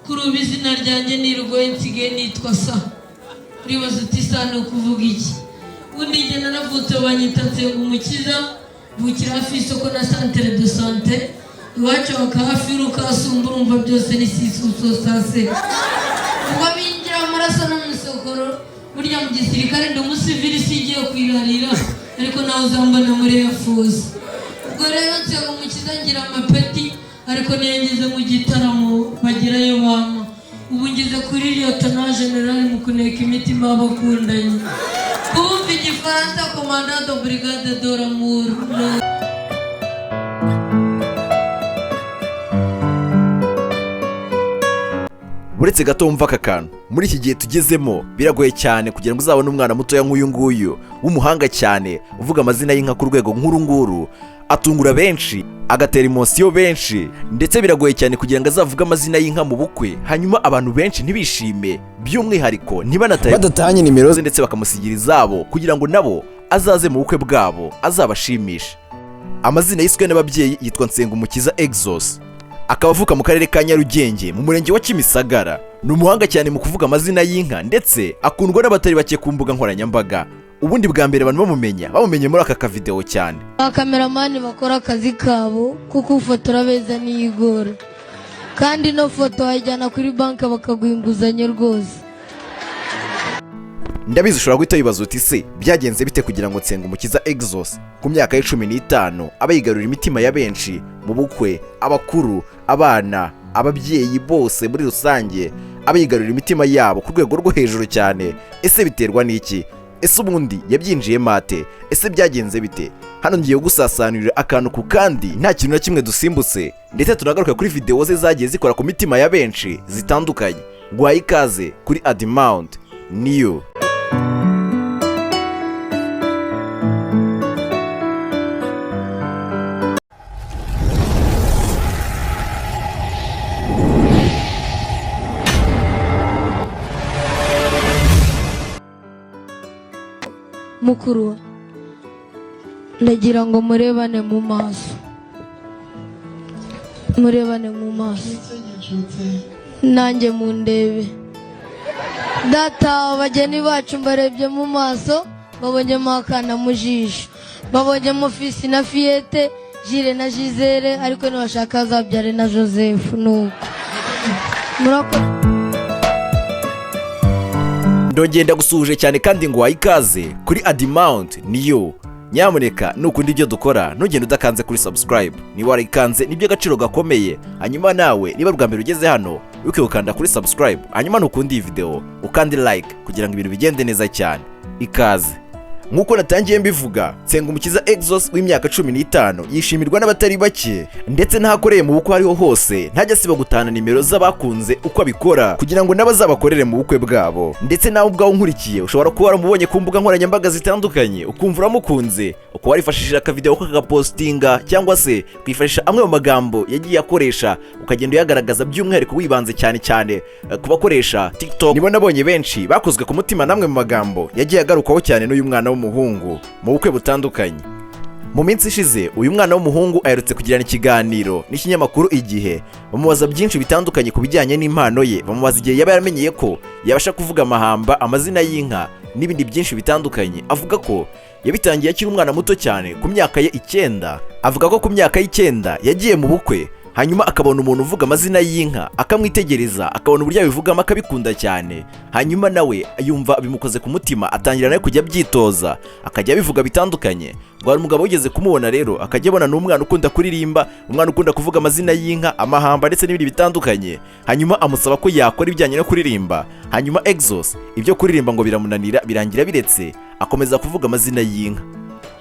kuri ubu izina ryanjye nirwaye nsigaye nitwa sa uribaza uti sa ni ukuvuga iki ubundi njye naravutse banyita Nsengumukiza mvukira hafi y'isoko na centre de santé iwacu bakaba hafi y'urukasumba urumva byose ni sisuso sase ubwo binjira amaraso no mu isokoro burya mu gisirikare ndi umusivili sigiye kwirarira ariko nawe uzambana muri Air Force ubwo rero Nsengumukiza ngira amapeti ariko niyengeze mu gitaramo bagerayo bama ubu ngeze kuri Lieutenant General mu kuneka imitima y'abakundanye kumva igifaransa commandant de brigade Dore. Uretse gato wumva aka kantu muri iki gihe tugezemo biragoye cyane kugira ngo uzabone umwana mutoya nk'uyu nguyu w'umuhanga cyane uvuga amazina y'inka ku rwego nk'uru nguru atungura benshi agatera emosiyo benshi ndetse biragoye cyane kugira ngo azavuge amazina y'inka mu bukwe hanyuma abantu benshi ntibishime by'umwihariko badatanye nimero ze ndetse bakamusigira izabo kugira ngo nabo azaze mu bukwe bwabo azabashimisha. Amazina yiswe n'ababyeyi yitwa Nsengumukiza Exos, akaba avuka mu karere ka Nyarugenge mu murenge wa Kimisagara. Ni umuhanga cyane mu kuvuga amazina y'inka ndetse akundwa n'abatari bake ku mbuga nkoranyambaga. Ubundi bwa mbere abantu bamumenye muri aka kavideo cyane. Abakameramani bakora akazi kabo kuko ufotora beza n'iyigora kandi no foto wajyana kuri banki bakaguha inguzanyo rwose. Ndabizi ushobora guhita wibaza uti se byagenze bite kugira ngo Nsengumukiza Exos ku myaka ya 15 abayigarura imitima ya benshi mu bukwe, abakuru, abana, ababyeyi bose muri rusange abayigarura imitima yabo ku rwego rwo hejuru cyane. Ese biterwa n'iki? Ese ubundi yabyinjiye mate? Ese byagenze bite? Hano ngiye gusasanurira akantu ku kandi nta kintu na kimwe dusimbutse ndetse tunagaruka kuri video ze zagiye zikora ku mitima ya benshi zitandukanye. Guhaye ikaze kuri ADMOUNT niyo. Mukuru ndagira ngo murebane mu maso nanjye mundebe. Data abageni bacu mbarebye mu maso babonyemo akana mu jisho, babonyemo Fisi na Fiyete, Jire na Gisele, ariko nibashaka azabyare na Joseph. Nuko ndogenda gusuhuje cyane kandi ngo wayikaze kuri ADMOUNT niyo. Nyamuneka nukundi ibyo dukora ntugende udakanze kuri subscribe, niba warayikanze nibyo agaciro gakomeye. Hanyuma nawe niba bwa mbere ugeze hano ukikanda kuri subscribe, hanyuma nukundi iyi video ukandi like kugira ngo ibintu bigende neza cyane. Ikaze. Nkuko natangiye mbivuga, Nsengumukiza Exos w'imyaka 15 yishimirwa n'abatari bake ndetse n'ahakoreye mu bukwe hariho hose ntajya siba gutana nimero z'abakunze uko abikora kugira ngo n'abazabakorere mu bukwe bwabo. Ndetse nawe ubwawe nkurikiye ushobora kuba waramubonye ku mbuga nkoranyambaga zitandukanye ukumva uramukunze uko warifashishije akavideo kakapostinga cyangwa se kwifashisha amwe mu magambo yagiye akoresha ukagenda uyagaragaza by'umwihariko wibanze cyane ku bakoresha TikTok. Nibo nabonye benshi bakozwe ku mutima namwe mu magambo yagiye agarukaho cyane n'uyu mwana w'umuhungu mu bukwe butandukanye. Mu minsi ishize uyu mwana w'umuhungu aherutse kugirana ikiganiro n'ikinyamakuru Igihe, bamubaza byinshi bitandukanye ku bijyanye n'impano ye. Bamubaza igihe yaba yaramenyeye ko yabasha kuvuga amahamba, amazina y'inka n'ibindi byinshi bitandukanye. Avuga ko yabitangiye akiri umwana muto cyane ku myaka ye 9. Avuga ko ku myaka ye 9 yagiye mu bukwe hanyuma akabona umuntu uvuga amazina y'inka akamwitegereza akabona uburyo abivugamo akabikunda cyane. Hanyuma nawe yumva bimukoze ku mutima atangira nawe kujya byitoza akajya bivuga bitandukanye. Ngo hari umugabo ugeze kumubona rero akajya abona n'umwana ukunda kuririmba, umwana ukunda kuvuga amazina y'inka, amahamba ndetse n'ibindi bitandukanye. Hanyuma amusaba ko yakora ibijyanye no kuririmba. Hanyuma Exos ibyo kuririmba ngo biramunanira birangira biretse akomeza kuvuga amazina y'inka.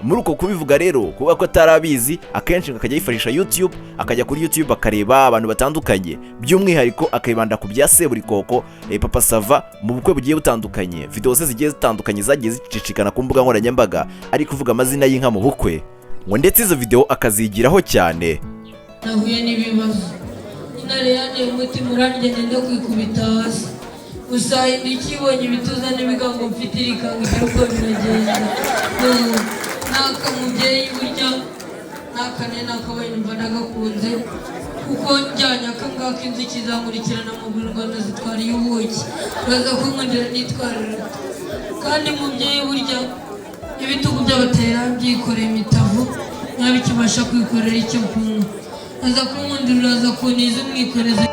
Muri uko kubivuga rero kuba ko atarabizi akenshi akajya yifashisha YouTube, akajya kuri YouTube akareba abantu batandukanye by'umwihariko akibanda ku bya Seburikoko, Papa Sava mu bukwe bugiye butandukanye. Video ze zigiye zitandukanye zagiye zicicikana ku mbuga nkoranyambaga ari kuvuga amazina y'inka mu bukwe. Ngo ndetse izo video akazigiraho cyane. Nahuye n'ibibazo intare yanjye umutima urangende ndo kwikubita hasi gusa indikibonye ibituza n'ibigango mfite irikanga uko biragenda. Naka mubyeyi burya nakane nakabaye numva nagakunze kuko njyanye akangaka inzuki zankurikirana mu Rwanda zitwariye ubuki baza kunkundira nitwarira kandi mubyeyi burya ibitugu by'abatera byikoreye imitavu nkabikibasha kwikorera icyo kunywa aza kunkundira aza kuniza umwikoreza.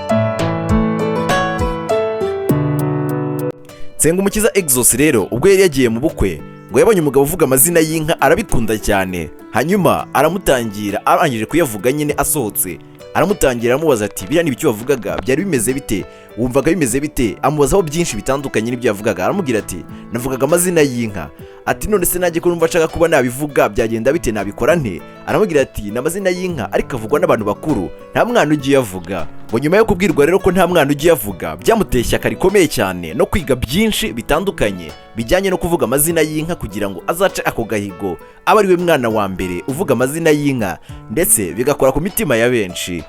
NSENGUMUKIZA EXOS rero ubwo yari yagiye mu bukwe ngo yabonye umugabo uvuga amazina y'inka arabikunda cyane, hanyuma aramutangira arangije kuyavuga nyine asohotse aramutangira aramubaza ati biriya n'ibiki wavugaga byari bimeze bite, wumvaga bimeze bite, amubazaho byinshi bitandukanye n'ibyo yavugaga. Aramubwira ati navugaga amazina y'inka, ati none se najye ko numva nshaka kuba nabivuga byagenda bite, nabikora nte? Aramubwira ati n'amazina y'inka ariko avugwa n'abantu bakuru, nta mwana ugiye avuga. Ngo nyuma yo kubwirwa rero ko nta mwana ugiye avuga byamuteye ishyaka rikomeye cyane no kwiga byinshi bitandukanye bijyanye no kuvuga amazina y'inka kugira ngo azace ako gahigo aba ari we mwana wa mbere uvuga amazina y'inka, ndetse bigakora ku mitima ya benshi.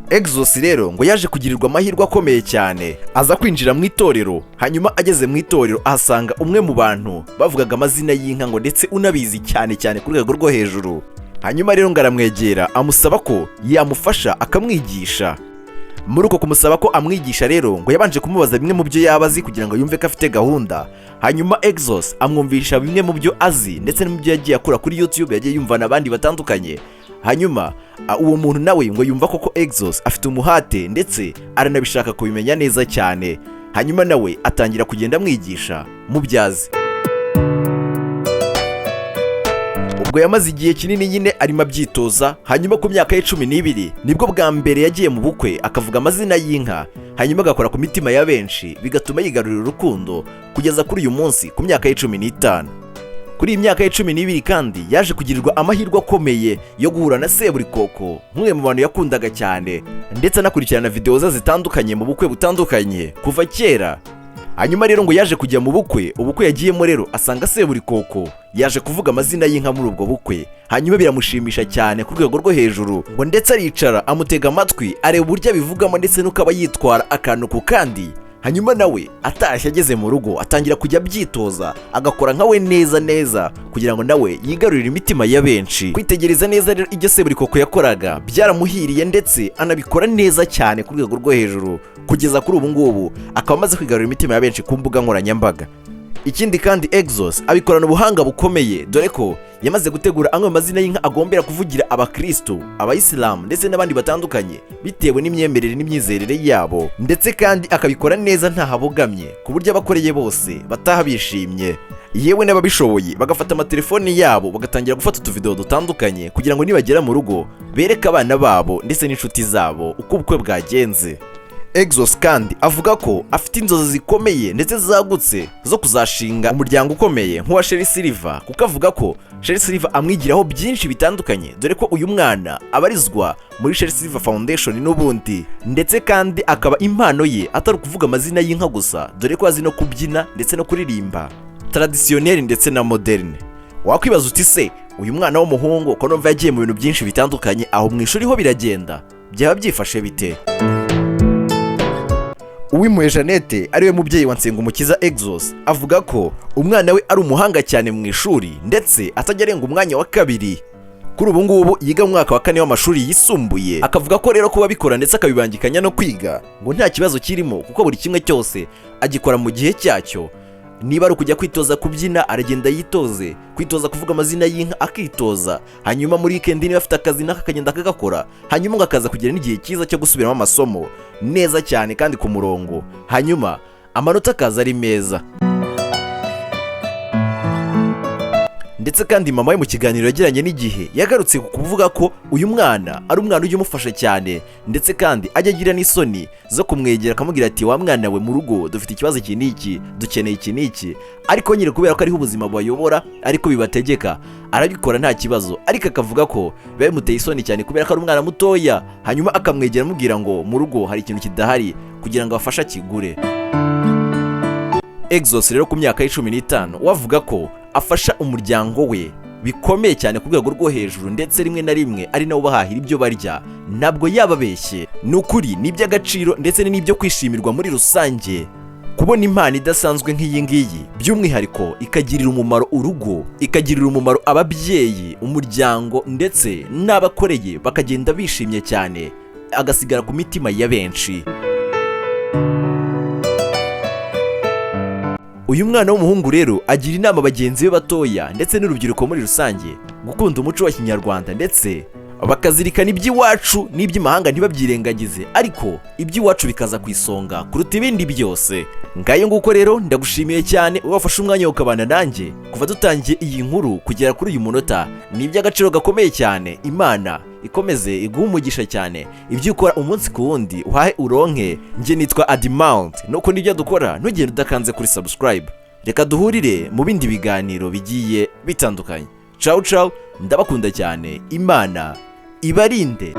EXOS rero ngo yaje kugirirwa amahirwe akomeye cyane aza kwinjira mu itorero, hanyuma ageze mu itorero ahasanga umwe mu bantu bavugaga amazina y'inka ngo ndetse unabizi cyane cyane ku rwego rwo hejuru. Hanyuma rero ngo aramwegera amusaba ko yamufasha akamwigisha. Muri uko kumusaba ko amwigisha rero ngo yabanje kumubaza bimwe mu byo yaba azi kugira ngo yumve ko afite gahunda, hanyuma EXOS amwumvisha bimwe mu byo azi ndetse n'ibyo yagiye akora kuri YouTube, yagiye yumvana abandi batandukanye. Hanyuma uwo muntu nawe ngo yumva koko EXOS afite umuhate ndetse aranabishaka kubimenya neza cyane, hanyuma nawe atangira kugenda amwigisha mu byazi. Ubwo yamaze igihe kinini nyine arimo abyitoza, hanyuma ku myaka ye 12 nibwo bwa mbere yagiye mu bukwe akavuga amazina y'inka, hanyuma agakora ku mitima ya benshi bigatuma yigarurira urukundo kugeza kuri uyu munsi ku myaka ye 15. Kuri iyi myaka ye 12 kandi yaje kugirirwa amahirwe akomeye yo guhura na Seburikoko, nk'umwe mu bantu yakundaga cyane ndetse anakurikirana video ze zitandukanye mu bukwe butandukanye kuva kera. Hanyuma rero ngo yaje kujya mu bukwe, ubukwe yagiyemo rero asanga Seburikoko yaje kuvuga amazina y'inka muri ubwo bukwe, hanyuma biramushimisha cyane ku rwego rwo hejuru ngo ndetse aricara amutega amatwi areba uburyo abivugamo ndetse nuko aba yitwara akantu ku kandi. Hanyuma nawe atashye ageze mu rugo atangira kujya byitoza agakora nkawe neza kugira ngo nawe yigarurire imitima ya benshi. Kwitegereza neza rero ibyo Seburikoko yakoraga byaramuhiriye ndetse anabikora neza cyane ku rwego rwo hejuru kugeza kuri ubu ngubu akaba amaze kwigarurira imitima ya benshi ku mbuga nkoranyambaga. Ikindi kandi EXOS abikorana ubuhanga bukomeye, dore ko yamaze gutegura amwe mu mazina y'inka agombera kuvugira abakristo, abayisilamu ndetse n'abandi batandukanye bitewe n'imyemerere n'imyizerere yabo, ndetse kandi akabikora neza ntahabogamye ku buryo abakoreye bose bataha bishimye. Yewe n'ababishoboye bagafata amatelefoni yabo bagatangira gufata utuvideo dutandukanye kugira ngo nibagera mu rugo bereke abana babo ndetse n'inshuti zabo uko ubukwe bwagenze. EXOS kandi avuga ko afite inzozi zikomeye ndetse zagutse zo kuzashinga umuryango ukomeye nk'uwa Sherry Silver, kuko avuga ko Sherry Silver amwigiraho byinshi bitandukanye, dore ko uyu mwana abarizwa muri Sherry Silver Foundation n'ubundi, ndetse kandi akaba impano ye atari kuvuga amazina y'inka gusa, dore ko azi no kubyina ndetse no kuririmba traditionnel ndetse na moderne. Wakwibaza uti se uyu mwana w'umuhungu ko numva yagiye mu bintu byinshi bitandukanye, aho mu ishuri ho biragenda byaba byifashe bite? Uwimpuhwe Jeannette ariwe mubyeyi wa NSENGUMUKIZA EXOS avuga ko umwana we ari umuhanga cyane mu ishuri ndetse atajya arenga umwanya wa 2. Kuri ubu ngubu yiga mu mwaka wa 4 w'amashuri yisumbuye. Akavuga ko rero kuba bikora ndetse akabibangikanya no kwiga ngo nta kibazo kirimo kuko buri kimwe cyose agikora mu gihe cyacyo. Niba ari kujya kwitoza kubyina aragenda yitoze, kwitoza kuvuga amazina y'inka akitoza, hanyuma muri weekend niba afite akazi n'akagenda akagakora, hanyuma ngakaza kugira n'igihe cyiza cyo gusubiramo amasomo neza cyane kandi ku murongo, hanyuma amanota akaza ari meza. Ndetse kandi mama we mu kiganiro yagiranye n'Igihe yagarutse ku kuvuga ko uyu mwana ari umwana ujya umufasha cyane, ndetse kandi ajya agira n'isoni zo kumwegera akamubwira ati wa mwana we mu rugo dufite ikibazo iki n'iki, dukeneye iki n'iki, ariko nyine kubera ko ariho ubuzima bayobora ariko bibategeka arabikora nta kibazo, ariko akavuga ko biba bimuteye isoni cyane kubera ko ari umwana mutoya, hanyuma akamwegera amubwira ngo mu rugo hari ikintu kidahari kugira ngo afashe akigure. EXOS rero ku myaka ye 15 wavuga ko afasha umuryango we bikomeye cyane ku rwego rwo hejuru, ndetse rimwe na rimwe ari nawo bahahira ibyo barya, ntabwo yababeshye, ni ukuri n'iby'agaciro ndetse n'ibyo kwishimirwa muri rusange. Kubona impano idasanzwe nk'iyi ngiyi by'umwihariko ikagirira umumaro urugo, ikagirira umumaro ababyeyi, umuryango ndetse n'abakoreye bakagenda bishimye cyane, agasigara ku mitima ya benshi. Uyu mwana w'umuhungu rero agira inama bagenzi be batoya ndetse n'urubyiruko muri rusange gukunda umuco wa Kinyarwanda ndetse bakazirikana iby'iwacu n'iby'imahanga ntibabyirengagize, ariko iby'iwacu bikaza ku isonga kuruta ibindi byose. Ngayo nguko rero ndagushimiye cyane ubafashe umwanya ukabana nanjye kuva dutangiye iyi nkuru kugera kuri uyu munota. Ni iby'agaciro gakomeye cyane. Imana ikomeze iguha umugisha cyane, ibyo ukora umunsi ku wundi uhahe uronke. Njye nitwa ADMOUNT, nuko nibyo dukora ntugende udakanze kuri subscribe. Reka duhurire mu bindi biganiro bigiye bitandukanye. Ciao ciao, ndabakunda cyane. Imana ibarinde.